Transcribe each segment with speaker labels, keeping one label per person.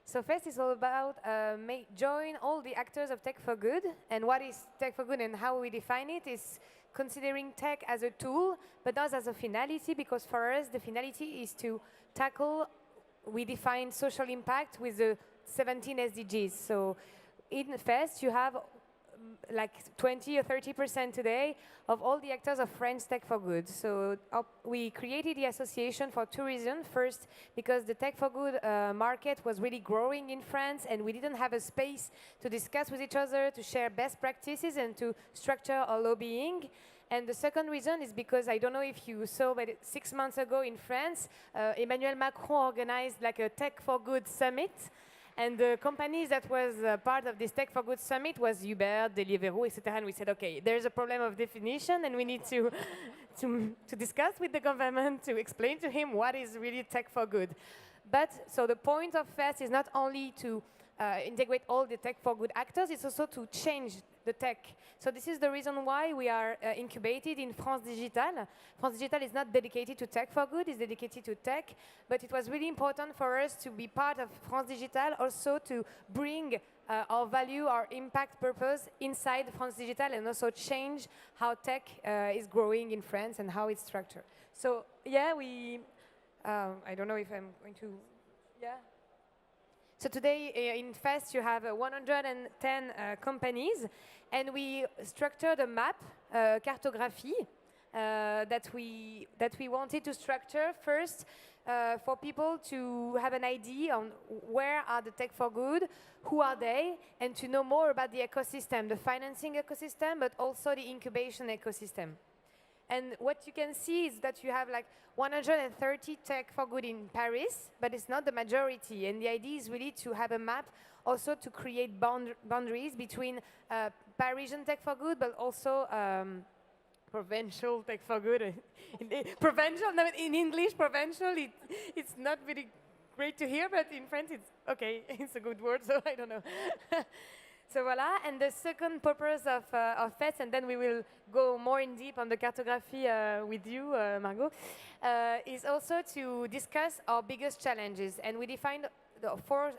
Speaker 1: So FEST is all about join all the actors of Tech for Good. And what is Tech for Good and how we define it is considering tech as a tool, but not as a finality, because for us, the finality is to tackle, we define social impact with the 17 SDGs. So in FEST, you have like 20 or 30% today of all the actors of French Tech for Good. So we created the association for two reasons. First, because the Tech for Good market was really growing in France, and we didn't have a space to discuss with each other, to share best practices, and to structure our lobbying. And the second reason is because, I don't know if you saw, but 6 months ago in France, Emmanuel Macron organized like a Tech for Good summit. And the companies that was part of this Tech for Good summit was Uber, Deliveroo, etc. And we said, okay, there's a problem of definition, and we need to discuss with the government to explain to him what is really Tech for Good. But so the point of FEST is not only to integrate all the Tech for Good actors, it's also to change the tech. So this is the reason why we are incubated in France Digital. France Digital is not dedicated to Tech for Good, it's dedicated to tech, but it was really important for us to be part of France Digital, also to bring our value, our impact purpose inside France Digital, and also change how tech is growing in France and how it's structured. So yeah, I don't know if I'm going to, yeah. So today in FEST you have 110 companies, and we structured a map, cartography, that we wanted to structure first for people to have an idea on where are the Tech for Good, who are they, and to know more about the ecosystem, the financing ecosystem, but also the incubation ecosystem. And what you can see is that you have like 130 Tech for Good in Paris, but it's not the majority. And the idea is really to have a map, also to create boundaries between Parisian Tech for Good, but also provincial Tech for Good. Provincial, no, in English, provincial, it's not really great to hear, but in French, it's okay. It's a good word, so I don't know. So voila, and the second purpose of FEST, and then we will go more in deep on the cartography with you, Margaux, is also to discuss our biggest challenges. And we defined the four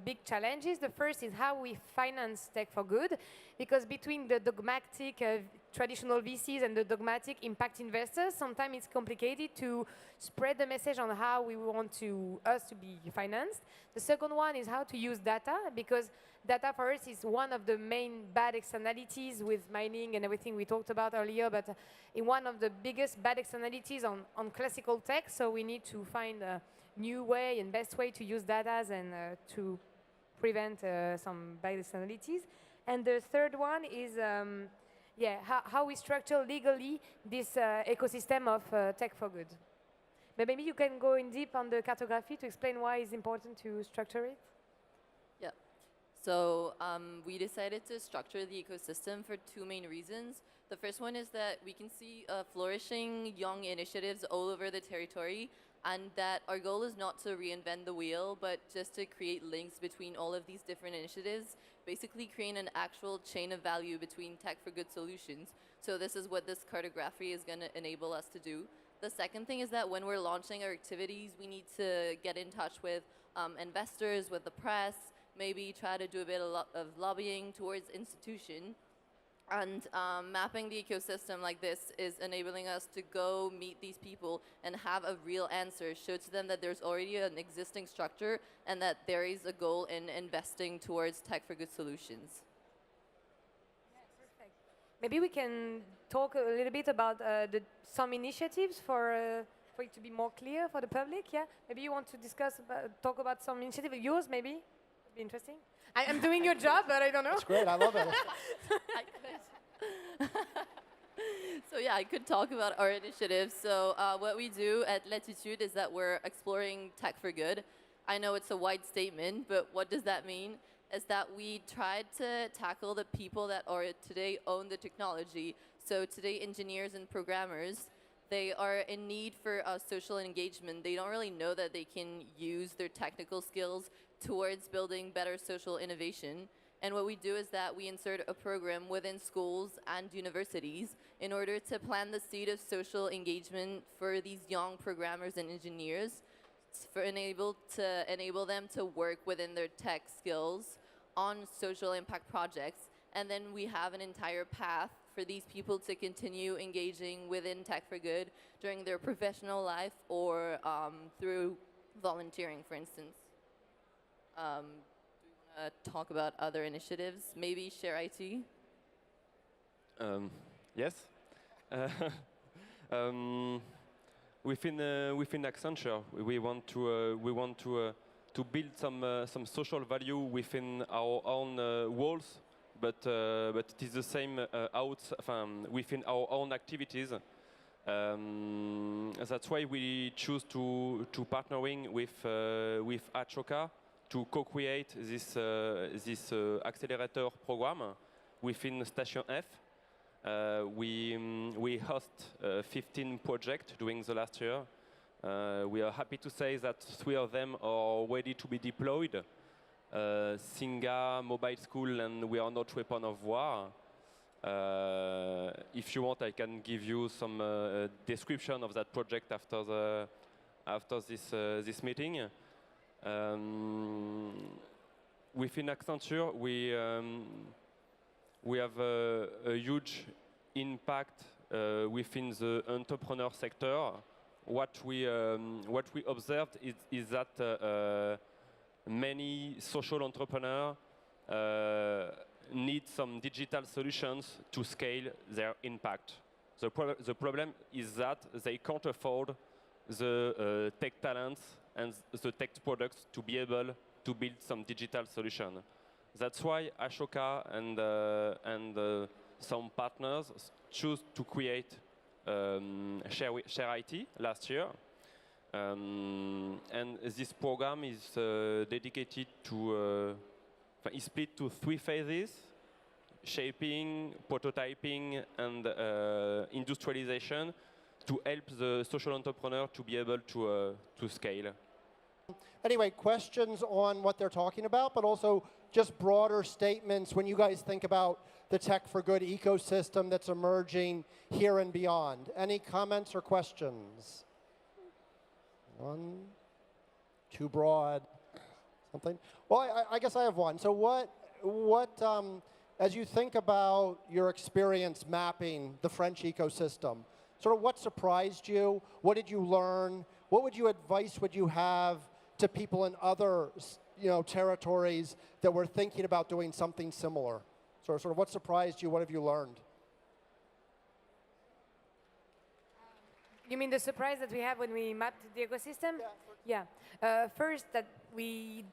Speaker 1: big challenges. The first is how we finance Tech for Good, because between the dogmatic traditional VCs and the dogmatic impact investors, sometimes it's complicated to spread the message on how we want us to be financed. The second one is how to use data, because data for us is one of the main bad externalities with mining and everything we talked about earlier, but in one of the biggest bad externalities on classical tech, so we need to find a new way and best way to use data and to prevent some bad externalities. And the third one is how we structure legally this ecosystem of Tech for Good. But maybe you can go in deep on the cartography to explain why it's important to structure it.
Speaker 2: Yeah. So we decided to structure the ecosystem for two main reasons. The first one is that we can see flourishing young initiatives all over the territory, and that our goal is not to reinvent the wheel, but just to create links between all of these different initiatives, basically create an actual chain of value between Tech for Good solutions. So this is what this cartography is going to enable us to do. The second thing is that when we're launching our activities, we need to get in touch with investors, with the press, maybe try to do a bit of lobbying towards institution. And mapping the ecosystem like this is enabling us to go meet these people and have a real answer, show to them that there's already an existing structure and that there is a goal in investing towards Tech for Good solutions.
Speaker 1: Yeah, perfect. Maybe we can talk a little bit about some initiatives for it to be more clear for the public. Yeah, maybe you want to talk about some initiative. Yours, maybe. It'd be interesting. I'm doing your job, but I don't know.
Speaker 3: That's great. I love it.
Speaker 2: I could. So yeah, I could talk about our initiatives. So what we do at Latitude is that we're exploring Tech for Good. I know it's a wide statement, but what does that mean? Is that we tried to tackle the people that are today own the technology. So today, engineers and programmers, they are in need for social engagement. They don't really know that they can use their technical skills towards building better social innovation. And what we do is that we insert a program within schools and universities in order to plant the seed of social engagement for these young programmers and engineers to enable them to work within their tech skills on social impact projects. And then we have an entire path for these people to continue engaging within Tech for Good during their professional life or through volunteering, for instance. Do we want to talk about other initiatives? Maybe Share IT?
Speaker 3: Yes. Within Accenture, we want to build some social value within our own walls, but it is the same within our own activities. That's why we choose to partnering with Ashoka to co-create this accelerator program within Station F. We host 15 projects during the last year. We are happy to say that 3 of them are ready to be deployed. Singa, Mobile School, and We Are Not Weapon of War. If you want, I can give you some description of that project after this meeting. Within Accenture, we have a huge impact within the entrepreneur sector. What we observed is that many social entrepreneurs need some digital solutions to scale their impact. The problem is that they can't afford the tech talents and the tech products to be able to build some digital solution. That's why Ashoka and some partners choose to create Share IT last year. And this program is dedicated to, is split to 3 phases: shaping, prototyping, and industrialization, to help the social entrepreneur to be able to scale.
Speaker 4: Anyway, questions on what they're talking about, but also just broader statements when you guys think about the Tech for Good ecosystem that's emerging here and beyond. Any comments or questions? One, too broad, something? Well, I guess I have one. So as you think about your experience mapping the French ecosystem, sort of what surprised you? What did you learn? What advice would you have to people in other territories that were thinking about doing something similar? So sort of what surprised you? What have you learned?
Speaker 1: You mean the surprise that we have when we mapped the ecosystem?
Speaker 4: Yeah.
Speaker 1: First, that we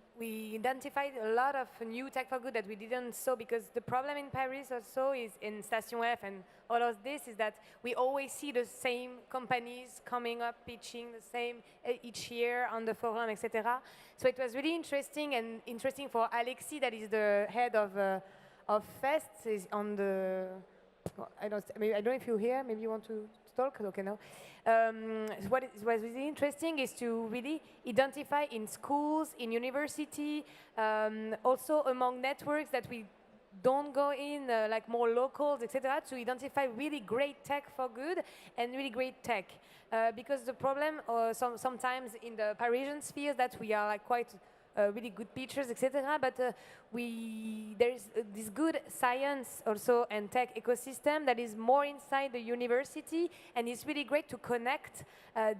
Speaker 1: identified a lot of new tech for good that we didn't saw, because the problem in Paris also is in Station F and all of this is that we always see the same companies coming up pitching the same each year on the forum, etc. So it was really interesting, and interesting for Alexis, that is the head of FEST, is on the. I don't know if you hear. Maybe you want to talk. Okay, no. What was really interesting is to really identify in schools, in university, also among networks that we don't go in, like more locals, etc., to identify really great tech for good and really great tech. Because the problem sometimes in the Parisian sphere that we are like quite really good pitchers, etc. But there is this good science also and tech ecosystem that is more inside the university, and it's really great to connect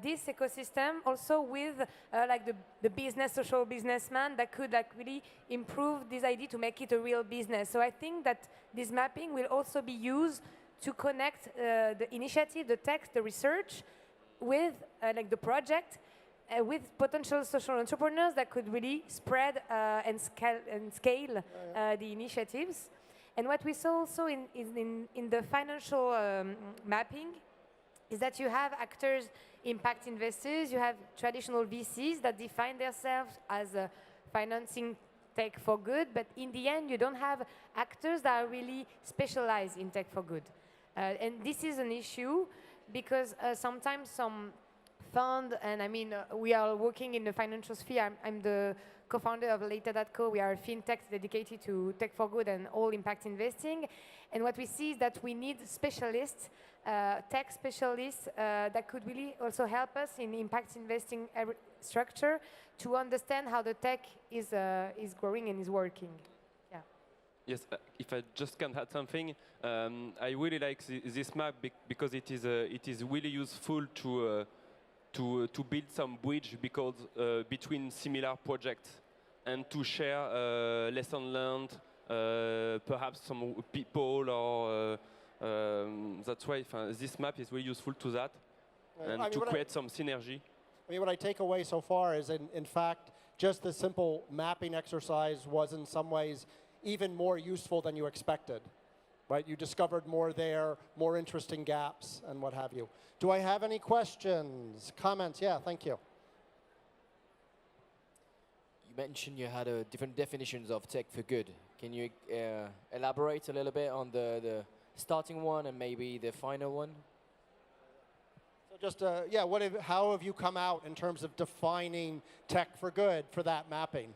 Speaker 1: this ecosystem also with like the social businessman that could like really improve this idea to make it a real business. So I think that this mapping will also be used to connect the initiative, the tech, the research with like the project. With potential social entrepreneurs that could really spread and scale the initiatives. And what we saw also in the financial mapping is that you have actors, impact investors, you have traditional VCs that define themselves as financing tech for good, but in the end you don't have actors that are really specialized in tech for good. And this is an issue because sometimes some fund, and I mean, we are working in the financial sphere. I'm the co-founder of Later.co. We are a fintech dedicated to tech for good and all impact investing. And what we see is that we need specialists, tech specialists that could really also help us in impact investing structure to understand how the tech is growing and is working. Yeah.
Speaker 3: Yes, if I just can add something, I really like this map because it is really useful to build some bridge between similar projects and to share lesson learned, perhaps some people or that's why this map is really useful to that and to create some synergy.
Speaker 4: I mean, what I take away so far is, in fact, just the simple mapping exercise was in some ways even more useful than you expected, right? You discovered more there, more interesting gaps, and what have you. Do I have any questions, comments? Yeah, thank you.
Speaker 5: You mentioned you had different definitions of tech for good. Can you elaborate a little bit on the starting one and maybe the final one?
Speaker 4: So just, yeah, how have you come out in terms of defining tech for good for that mapping?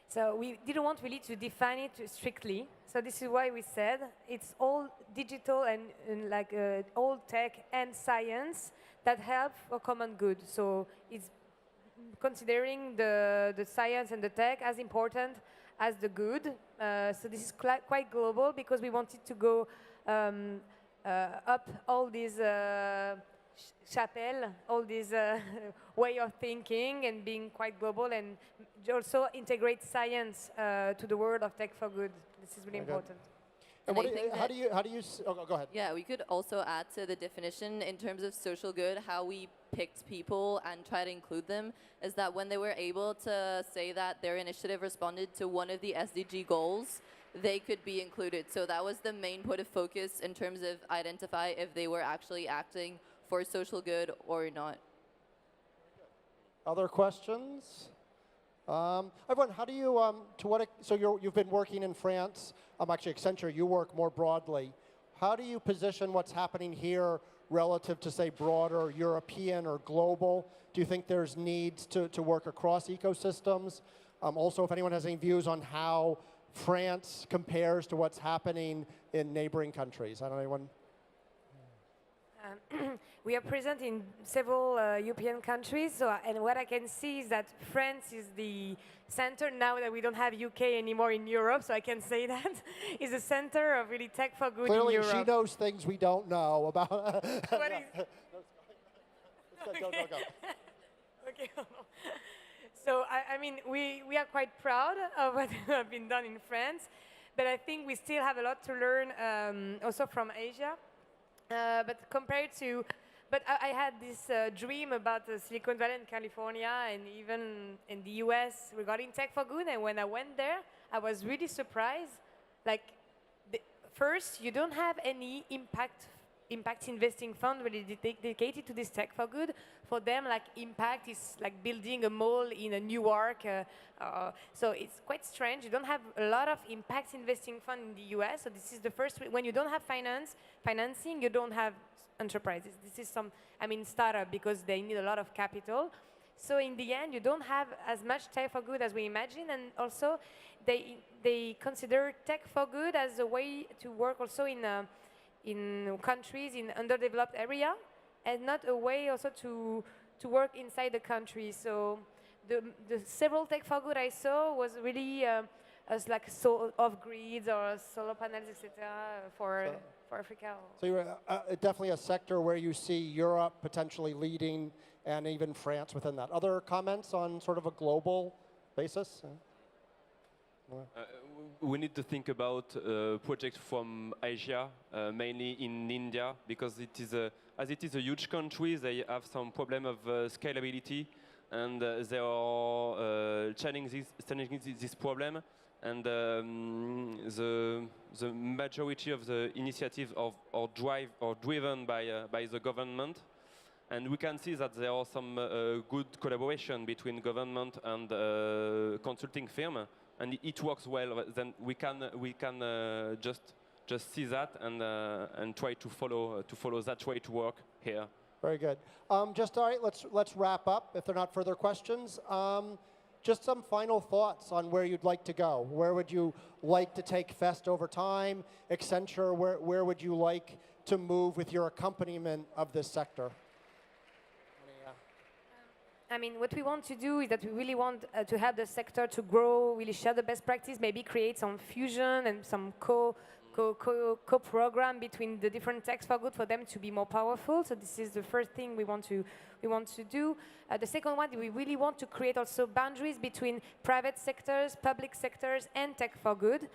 Speaker 1: So we didn't want really to define it strictly. So this is why we said it's all digital and like all tech and science that help for common good. So it's considering the science and the tech as important as the good. So this is quite global because we wanted to go up all these chapelle, all this way of thinking and being quite global and also integrate science to the world of tech for good. This is really important.
Speaker 4: And how do you? Oh, go ahead.
Speaker 2: Yeah, we could also add to the definition in terms of social good, how we picked people and try to include them, is that when they were able to say that their initiative responded to one of the SDG goals, they could be included. So that was the main point of focus in terms of identify if they were actually acting for social good or not.
Speaker 4: Other questions? Everyone, how do you, so you've been working in France, actually Accenture, you work more broadly. How do you position what's happening here relative to, say, broader European or global? Do you think there's needs to work across ecosystems? Also, if anyone has any views on how France compares to what's happening in neighboring countries. I don't know, anyone?
Speaker 1: We are present in several European countries, and what I can see is that France is the center, now that we don't have UK anymore in Europe, so I can say that, is the center of really tech for good
Speaker 4: Clearly,
Speaker 1: in Europe.
Speaker 4: she knows things we don't know about.
Speaker 1: What is?
Speaker 4: Go.
Speaker 1: Okay. So, I mean, we are quite proud of what has been done in France, but I think we still have a lot to learn also from Asia. But compared to, I had this dream about Silicon Valley in California and even in the US regarding tech for good. And when I went there, I was really surprised. Like, first, you don't have any impact investing fund really dedicated to this tech for good. For them, like impact is like building a mall in Newark. So it's quite strange. You don't have a lot of impact investing fund in the US. So this is the first, when you don't have financing, you don't have enterprises. This is startup because they need a lot of capital. So in the end, you don't have as much tech for good as we imagine. And also they consider tech for good as a way to work also in countries in underdeveloped area, and not a way also to work inside the country. So the several tech for good I saw was really as like off-grids or solar panels, etc. for Africa.
Speaker 4: So you're definitely a sector where you see Europe potentially leading, and even France within that. Other comments on sort of a global basis?
Speaker 3: We need to think about projects from Asia, mainly in India, because as it is a huge country, they have some problem of scalability, and they are challenging this problem. And the majority of the initiatives are driven by the government. And we can see that there are some good collaboration between government and consulting firm. And it works well. Then we can just see that and try to follow that way to work here.
Speaker 4: Very good. Just all right. Let's wrap up. If there are not further questions, just some final thoughts on where you'd like to go. Where would you like to take FEST over time? Accenture, where would you like to move with your accompaniment of this sector?
Speaker 1: I mean, what we want to do is that we really want to have the sector to grow, really share the best practice, maybe create some fusion and some co-program between the different techs for good for them to be more powerful. So this is the first thing we want to do. The second one, we really want to create also boundaries between private sectors, public sectors, and tech for good.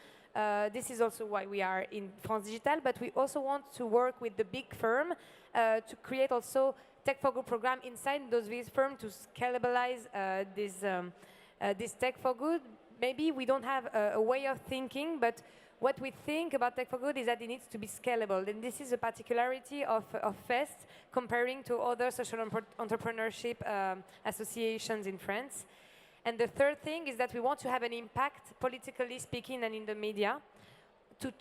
Speaker 1: This is also why we are in France Digital, but we also want to work with the big firm to create also tech for good program inside those big firms to scalabilize this tech for good. Maybe we don't have a way of thinking, but what we think about tech for good is that it needs to be scalable. And this is a particularity of FEST comparing to other social entrepreneurship associations in France. And the third thing is that we want to have an impact, politically speaking, and in the media, to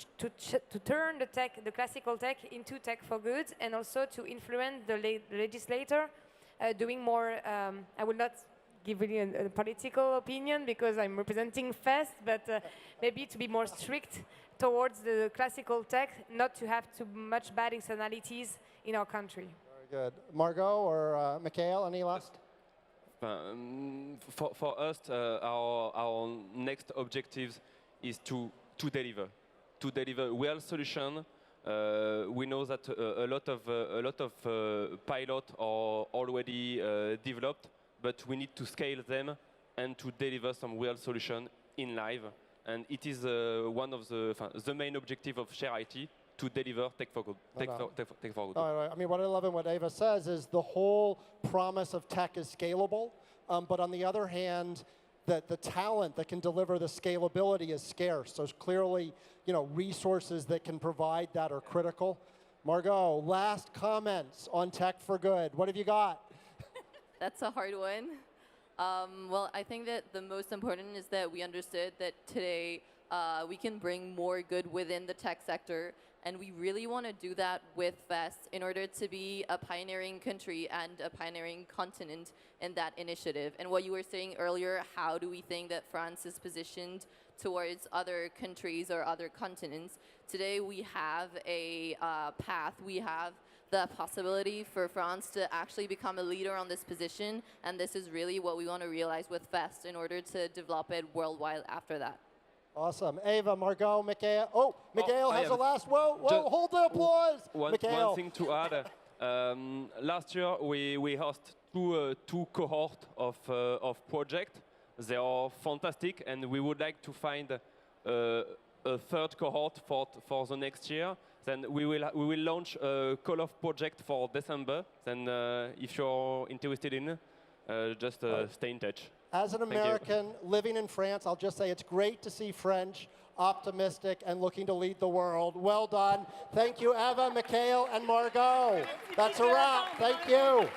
Speaker 1: turn the classical tech into tech for good, and also to influence the legislator, doing more. I will not give really a political opinion because I'm representing FEST, but maybe to be more strict towards the classical tech, not to have too much bad externalities in our country.
Speaker 4: Very good. Margaux or Mickae, any last?
Speaker 3: For us, our next objective is to deliver real solution. We know that a lot of pilot are already developed, but we need to scale them and to deliver some real solution in live. And it is one of the main objective of Share IT, to deliver tech for good. Tech for good.
Speaker 4: I mean, what I love and what Eva says is the whole promise of tech is scalable, but on the other hand, the talent that can deliver the scalability is scarce. So clearly, resources that can provide that are critical. Margaux, last comments on tech for good. What have you got?
Speaker 2: That's a hard one. Well, I think that the most important is that we understood that today we can bring more good within the tech sector, and we really want to do that with FEST in order to be a pioneering country and a pioneering continent in that initiative. And what you were saying earlier, how do we think that France is positioned towards other countries or other continents? Today we have a path, we have the possibility for France to actually become a leader on this position, and this is really what we want to realize with FEST in order to develop it worldwide after that.
Speaker 4: Awesome. Eva, Margaux, Mickae. Oh, Mickae has a last. Whoa, hold the applause.
Speaker 3: One thing to add. Last year we host two cohorts of projects. They are fantastic, and we would like to find a third cohort for the next year. Then we will launch a call of project for December. Then if you're interested in, just stay in touch.
Speaker 4: As an American living in France, I'll just say it's great to see French, optimistic, and looking to lead the world. Well done. Thank you, Eva, Mickae, and Margaux. That's a wrap. Thank you.